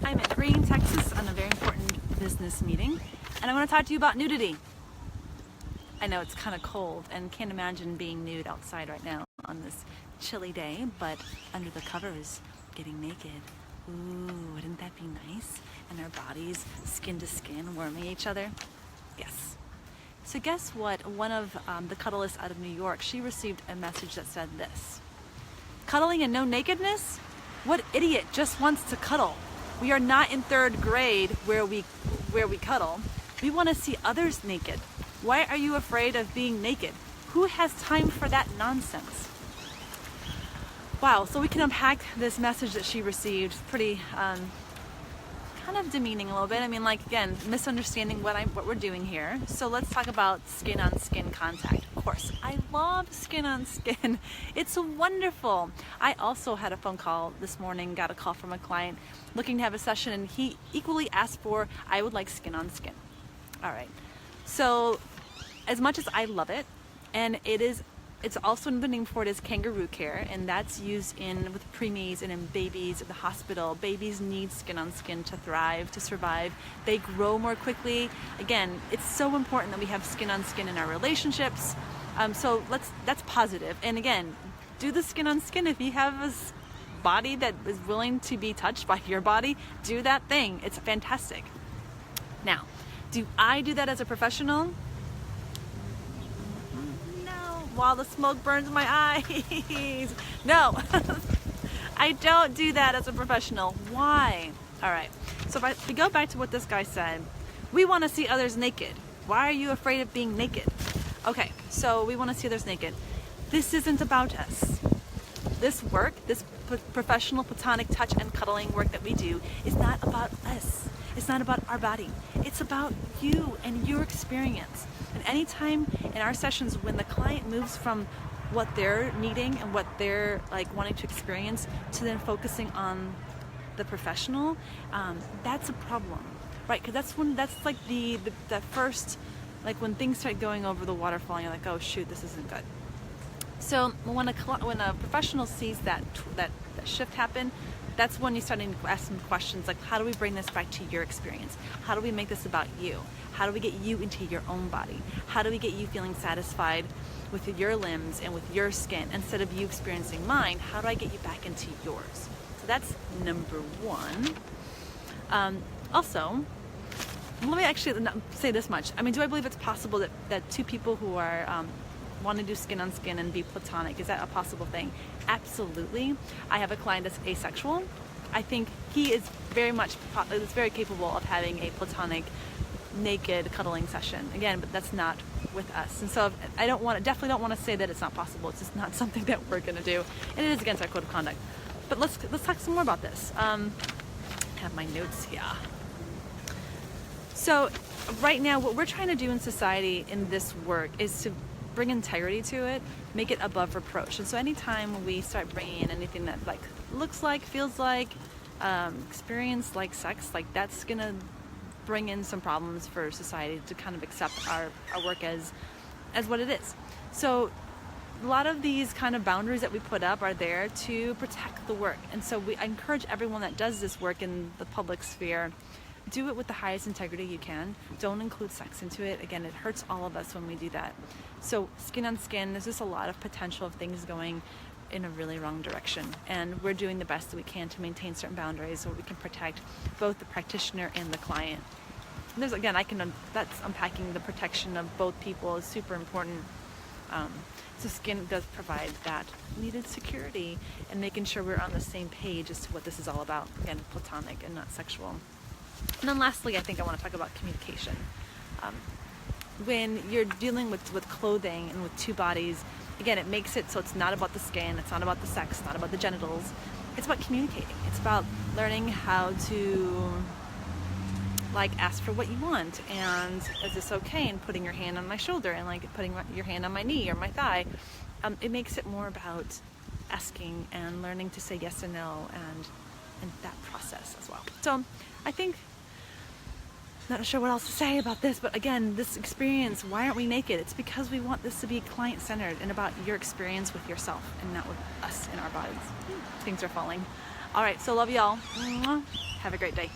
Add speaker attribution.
Speaker 1: I'm in Green, Texas on a very important business meeting, and I want to talk to you about nudity. I know it's kind of cold and can't imagine being nude outside right now on this chilly day, but under the covers, getting naked. Ooh, wouldn't that be nice? And our bodies skin to skin warming each other? Yes. So guess what? One of the cuddlists out of New York, she received a message that said this: cuddling and no nakedness? What idiot just wants to cuddle? We are not in third grade where we cuddle. We want to see others naked. Why are you afraid of being naked? Who has time for that nonsense? Wow, so we can unpack this message that she received. Pretty kind of demeaning a little bit. I mean, like, again, misunderstanding what we're doing here. So let's talk about skin on skin contact. Of course, I love skin on skin. It's wonderful. I also had a phone call this morning, got a call from a client looking to have a session, and he equally asked for, I would like skin on skin. All right. So as much as I love it, and it's also, the name for it is kangaroo care, and that's used with preemies and in babies at the hospital. Babies need skin on skin to thrive, to survive. They grow more quickly. Again, it's so important that we have skin on skin in our relationships. So that's positive. And again, do the skin on skin. If you have a body that is willing to be touched by your body, do that thing. It's fantastic. Now, do I do that as a professional? While the smoke burns my eyes. No, I don't do that as a professional. Why? All right, so if we go back to what this guy said, we want to see others naked. Why are you afraid of being naked? Okay, so we want to see others naked. This isn't about us. This work, this professional platonic touch and cuddling work that we do is not about us. It's not about our body. It's about you and your experience. And anytime in our sessions when the client moves from what they're needing and what they're wanting to experience to then focusing on the professional, that's a problem, right? Because that's like the first, when things start going over the waterfall, and you're like, oh shoot, this isn't good. So when a professional sees that shift happen, that's when you start to ask them questions like, how do we bring this back to your experience? How do we make this about you? How do we get you into your own body? How do we get you feeling satisfied with your limbs and with your skin instead of you experiencing mine? How do I get you back into yours? So that's number one. Also, let me actually say this much. I mean, do I believe it's possible that two people who are want to do skin on skin and be platonic, is that a possible thing? Absolutely. I have a client that's asexual. I think he is very capable of having a platonic naked cuddling session again, but that's not with us. And so I definitely don't want to say that it's not possible. It's just not something that we're going to do, and it is against our code of conduct. But let's talk some more about this. I have my notes here. So right now, what we're trying to do in society in this work is to bring integrity to it, make it above reproach. And so anytime we start bringing in anything that looks like, feels like, experience like sex, that's gonna bring in some problems for society to kind of accept our work as what it is. So a lot of these kind of boundaries that we put up are there to protect the work. And so I encourage everyone that does this work in the public sphere, do it with the highest integrity you can. Don't include sex into it. Again, it hurts all of us when we do that. So skin on skin, there's just a lot of potential of things going in a really wrong direction. And we're doing the best that we can to maintain certain boundaries so we can protect both the practitioner and the client. And there's, again, that's unpacking the protection of both people is super important. So skin does provide that needed security and making sure we're on the same page as to what this is all about. Again, platonic and not sexual. And then lastly, I think I want to talk about communication. When you're dealing with clothing and with two bodies, again, it makes it so it's not about the skin, it's not about the sex, it's not about the genitals. It's about communicating. It's about learning how to ask for what you want, and is this okay, and putting your hand on my shoulder and putting your hand on my knee or my thigh. It makes it more about asking and learning to say yes and no and that process as well. So I think, not sure what else to say about this, but again, this experience, why aren't we naked? It's because we want this to be client-centered and about your experience with yourself and not with us and our bodies. Things are falling. All right, so love y'all. Have a great day.